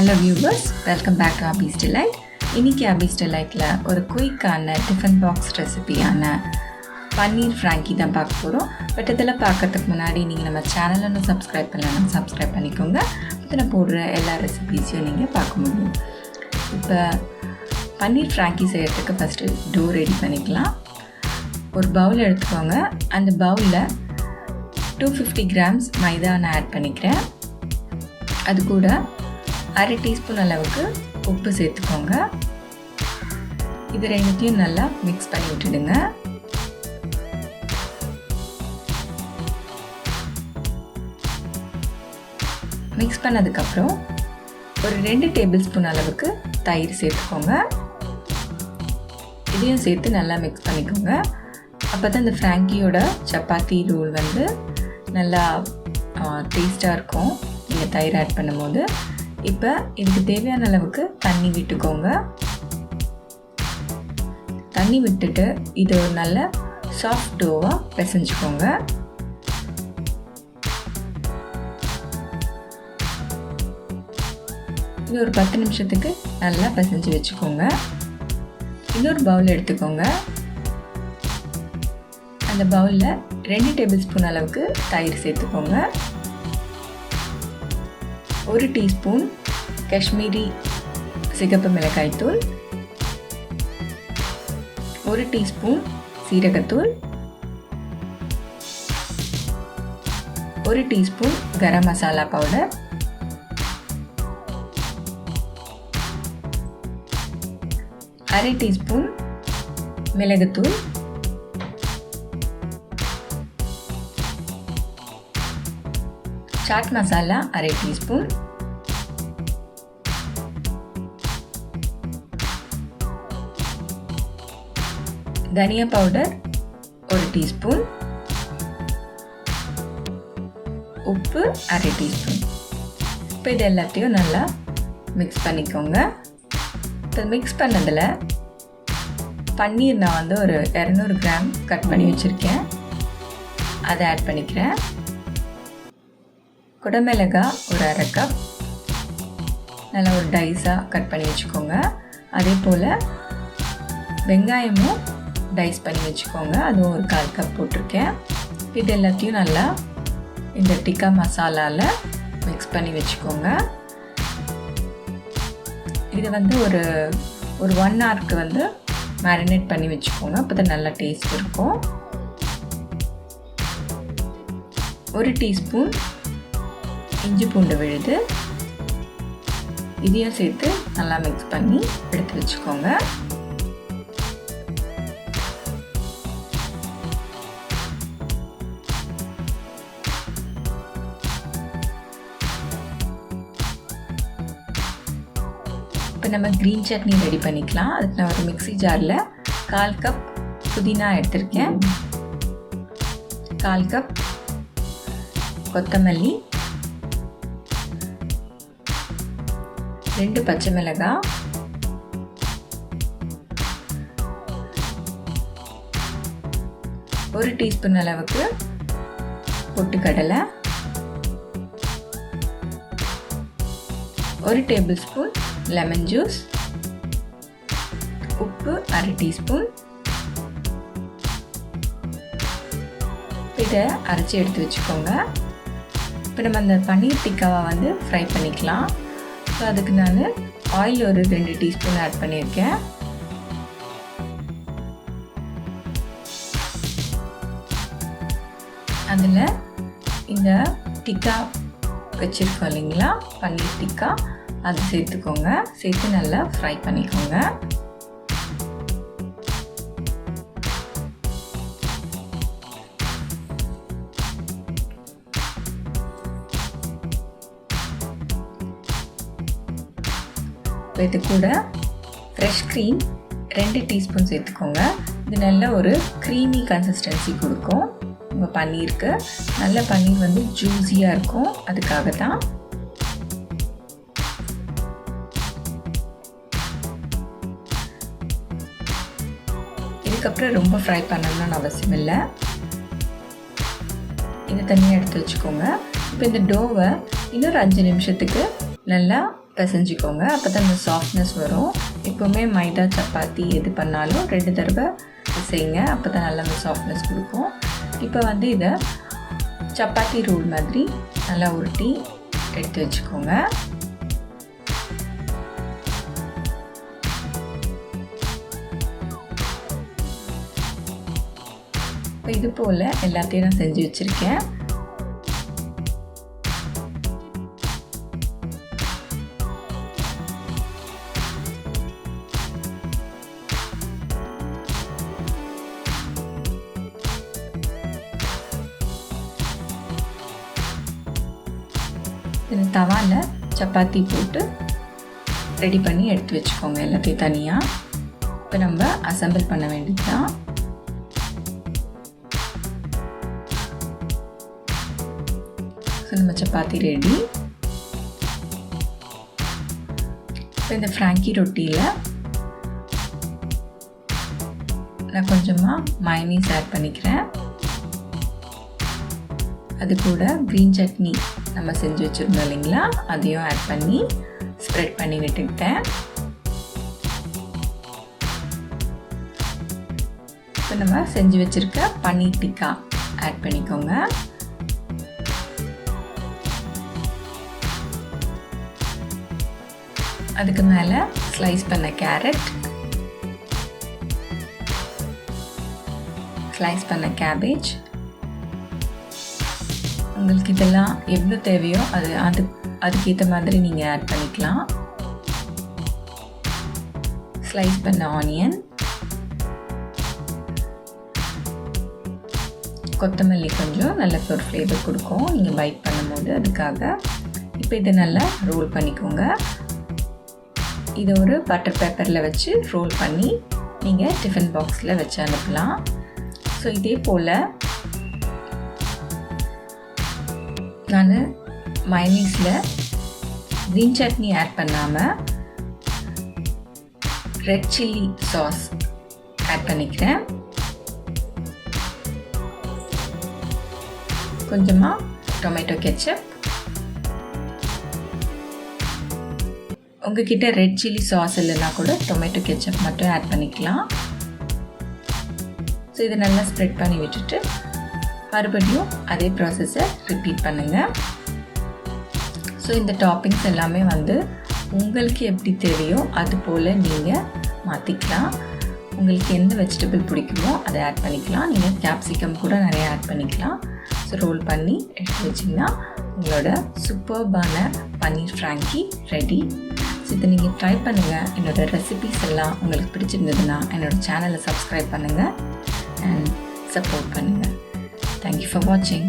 Hello viewers, welcome back to Abby's Delight. இன்னைக்கு Abby's Delightல ஒரு குயிக்கான tiffin box ரெசிபியான பன்னீர் Frankie தான் பார்க்க போகிறோம். பட் இதெல்லாம் பார்க்கறதுக்கு முன்னாடி நீங்கள் நம்ம சேனலை இன்னும் சப்ஸ்கிரைப் பண்ணலாம், சப்ஸ்கிரைப் பண்ணிக்கோங்க. இதில் போடுற எல்லா ரெசிபீஸையும் நீங்கள் பார்க்க முடியும். இப்போ பன்னீர் ஃப்ராங்கி செய்கிறதுக்கு ஃபஸ்ட்டு டோ ரெடி பண்ணிக்கலாம். ஒரு பவுல் எடுத்துக்கோங்க. அந்த பவுலில் 250 கிராம்ஸ் மைதா நான் ஆட் பண்ணிக்கிறேன். அது கூட அரை டீஸ்பூன் அளவுக்கு உப்பு சேர்த்துக்கோங்க. இது ரெண்டுத்தையும் நல்லா மிக்ஸ் பண்ணி விட்டுடுங்க. மிக்ஸ் பண்ணதுக்கப்புறம் ஒரு 2 டேபிள் ஸ்பூன் அளவுக்கு தயிர் சேர்த்துக்கோங்க. இதையும் சேர்த்து நல்லா மிக்ஸ் பண்ணிக்கோங்க. அப்போ தான் இந்த ஃப்ராங்கியோட சப்பாத்தி ரோல் வந்து நல்லா டேஸ்ட்டாக இருக்கும் நீங்கள் தயிர் ஆட் பண்ணும்போது. இப்போ இதுக்கு தேவையான அளவுக்கு தண்ணி விட்டுக்கோங்க. தண்ணி விட்டுட்டு இது ஒரு நல்ல சாஃப்ட் டோவாக பிசைஞ்சுக்கோங்க. இது ஒரு 10 நிமிஷத்துக்கு நல்லா பிசைஞ்சு வச்சுக்கோங்க. இன்னொரு பவுல் எடுத்துக்கோங்க. அந்த பவுலில் 2 டேபிள் ஸ்பூன் அளவுக்கு தயிர் சேர்த்துக்கோங்க. 1 டீஸ்பூன் காஷ்மீரி சிகப்பு மிளகாய்த்தூள், 1 டீஸ்பூன் சீரகத்தூள், 1 teaspoon garam masala powder, 1/2 teaspoon மிளகுத்தூள், சாட் மசாலா 1/2 டீஸ்பூன், தனியா பவுடர் 1 டீஸ்பூன், உப்பு 1/2 டீஸ்பூன். இப்போ இது எல்லாத்தையும் நல்லா மிக்ஸ் பண்ணிக்கோங்க. இப்போ மிக்ஸ் பண்ணதில் பன்னீர் நான் வந்து ஒரு 200 கிராம் கட் பண்ணி வச்சுருக்கேன், அதை ஆட் பண்ணிக்கிறேன். குடமிளகாய் ஒரு 1/2 கப் நல்லா ஒரு டைஸாக கட் பண்ணி வச்சுக்கோங்க. அதே போல் வெங்காயமும் டைஸ் பண்ணி வச்சுக்கோங்க, அதுவும் ஒரு 1/4 கப் போட்டிருக்கேன். இது எல்லாத்தையும் நல்லா இந்த டிக்கா மசாலாவில் மிக்ஸ் பண்ணி வச்சுக்கோங்க. இது வந்து ஒரு 1 ஹவருக்கு வந்து மேரினேட் பண்ணி வச்சுக்கோங்க, அப்போ தான் நல்லா டேஸ்ட் இருக்கும். 1 டீஸ்பூன் இஞ்சி பூண்டு விழுது, இதையும் சேர்த்து நல்லா மிக்ஸ் பண்ணி எடுத்து வச்சுக்கோங்க. இப்போ நம்ம க்ரீன் சட்னி ரெடி பண்ணிக்கலாம். அதுக்கு நான் ஒரு மிக்ஸி ஜாரில் 1/4 கப் புதினா எடுத்திருக்கேன், 1/4 கப் கொத்தமல்லி, 2 பச்சை மிளகாய், 1 டீஸ்பூன் அளவுக்கு பொட்டுக்கடலை, 1 டேபிள் ஸ்பூன் லெமன் ஜூஸ், உப்பு 1/2 டீஸ்பூன். இதை அரைச்சி எடுத்து வச்சுக்கோங்க. இப்போ நம்ம அந்த பன்னீர் டிக்காவை வந்து ஃப்ரை பண்ணிக்கலாம். ஸோ அதுக்கு நான் ஆயில் ஒரு 2 டீஸ்பூன் ஆட் பண்ணியிருக்கேன். அதில் இந்த டிக்கா வச்சுருக்கோம் இல்லைங்களா, பன்னீர் டிக்கா, அது சேர்த்துக்கோங்க. சேர்த்து நல்லா ஃப்ரை பண்ணிக்கோங்க. இது கூட ஃப்ரெஷ் க்ரீம் 2 டீஸ்பூன் சேர்த்துக்கோங்க. இது நல்ல ஒரு க்ரீமி கன்சிஸ்டன்சி கொடுக்கும் உங்கள் பன்னீருக்கு. நல்ல பன்னீர் வந்து ஜூஸியாக இருக்கும், அதுக்காக தான். இதுக்கப்புறம் ரொம்ப ஃப்ரை பண்ணணும்னு அவசியம் இல்லை. இதை தனியாக எடுத்து வச்சுக்கோங்க. இப்போ இந்த டோவை இன்னொரு 5 நிமிஷத்துக்கு நல்லா பிசைஞ்சிக்கோங்க. அப்போ தான் இந்த சாஃப்ட்னஸ் வரும். எப்போவுமே மைதா சப்பாத்தி எது பண்ணாலும் 2 தடவை செய்யுங்க. அப்போ தான் நல்லா அந்த சாஃப்ட்னஸ் கொடுக்கும். இப்போ வந்து இதை சப்பாத்தி ரோல் மாதிரி நல்லா உருட்டி எடுத்து வச்சுக்கோங்க. இப்போ இது போல் எல்லாத்தையும் நான் செஞ்சு வச்சுருக்கேன். இந்த தவாவில் சப்பாத்தி போட்டு ரெடி பண்ணி எடுத்து வச்சுக்கோங்க எல்லாத்தையும் தனியாக. இப்போ நம்ம அசம்பிள் பண்ண வேண்டியது தான். ஸோ நம்ம சப்பாத்தி ரெடி. இப்போ இந்த ஃப்ராங்கி ரொட்டியில் நான் கொஞ்சமாக மயோனீஸ் ஆட் பண்ணிக்கிறேன். அது கூட க்ரீன் சட்னி நம்ம செஞ்சு வச்சுருந்தோம் இல்லைங்களா, அதையும் ஆட் பண்ணி ஸ்ப்ரெட் பண்ணி விட்டுக்கிட்டேன். இப்போ நம்ம செஞ்சு வச்சுருக்க பன்னீர் டிக்கா ஆட் பண்ணிக்கோங்க. அதுக்கு மேலே ஸ்லைஸ் பண்ண கேரட், ஸ்லைஸ் பண்ண கேபேஜ். உங்களுக்கு இதெல்லாம் எவ்வளோ தேவையோ அதுக்கேற்ற மாதிரி நீங்கள் ஆட் பண்ணிக்கலாம். ஸ்லைஸ் பண்ண ஆனியன், கொத்தமல்லி கொஞ்சம் நல்ல ஒரு ஃப்ளேவர் கொடுக்கும் நீங்கள் பைட் பண்ணும்போது, அதுக்காக. இப்போ இதை நல்லா ரோல் பண்ணிக்கோங்க. இதை ஒரு பட்டர் பேப்பரில் வச்சு ரோல் பண்ணி நீங்கள் டிஃபன் பாக்ஸில் வச்சு அனுப்பலாம். ஸோ இதே போல் நான் மயோனீஸில் க்ரீன் சட்னி ஆட் பண்ணாமல் ரெட் சில்லி சாஸ் ஆட் பண்ணிக்கிறேன். கொஞ்சமாக டொமேட்டோ கெச்சப். உங்ககிட்ட ரெட் சில்லி சாஸ் இல்லைன்னா கூட டொமேட்டோ கெச்சப் மட்டும் ஆட் பண்ணிக்கலாம். ஸோ இதை நல்லா ஸ்ப்ரெட் பண்ணி விட்டுட்டு மறுபடியும் அதே ப்ராசஸை ரிப்பீட் பண்ணுங்கள். ஸோ இந்த டாப்பிங்ஸ் எல்லாமே வந்து உங்களுக்கு எப்படி தேவையோ அது போல் நீங்கள் மாற்றிக்கலாம். உங்களுக்கு எந்த வெஜிடபிள் பிடிக்குமோ அதை ஆட் பண்ணிக்கலாம். நீங்கள் கேப்சிகம் கூட நிறைய ஆட் பண்ணிக்கலாம். ஸோ ரோல் பண்ணி எடுத்து வச்சிங்கன்னா உங்களோட சூப்பர்பான பன்னீர் ஃப்ராங்கி ரெடி. ஸோ இதை நீங்கள் ட்ரை பண்ணுங்கள். என்னோடய ரெசிபீஸ் எல்லாம் உங்களுக்கு பிடிச்சிருந்ததுன்னா என்னோடய சேனலை சப்ஸ்கிரைப் பண்ணுங்கள் அண்ட் சப்போர்ட் பண்ணுங்கள். Thank you for watching.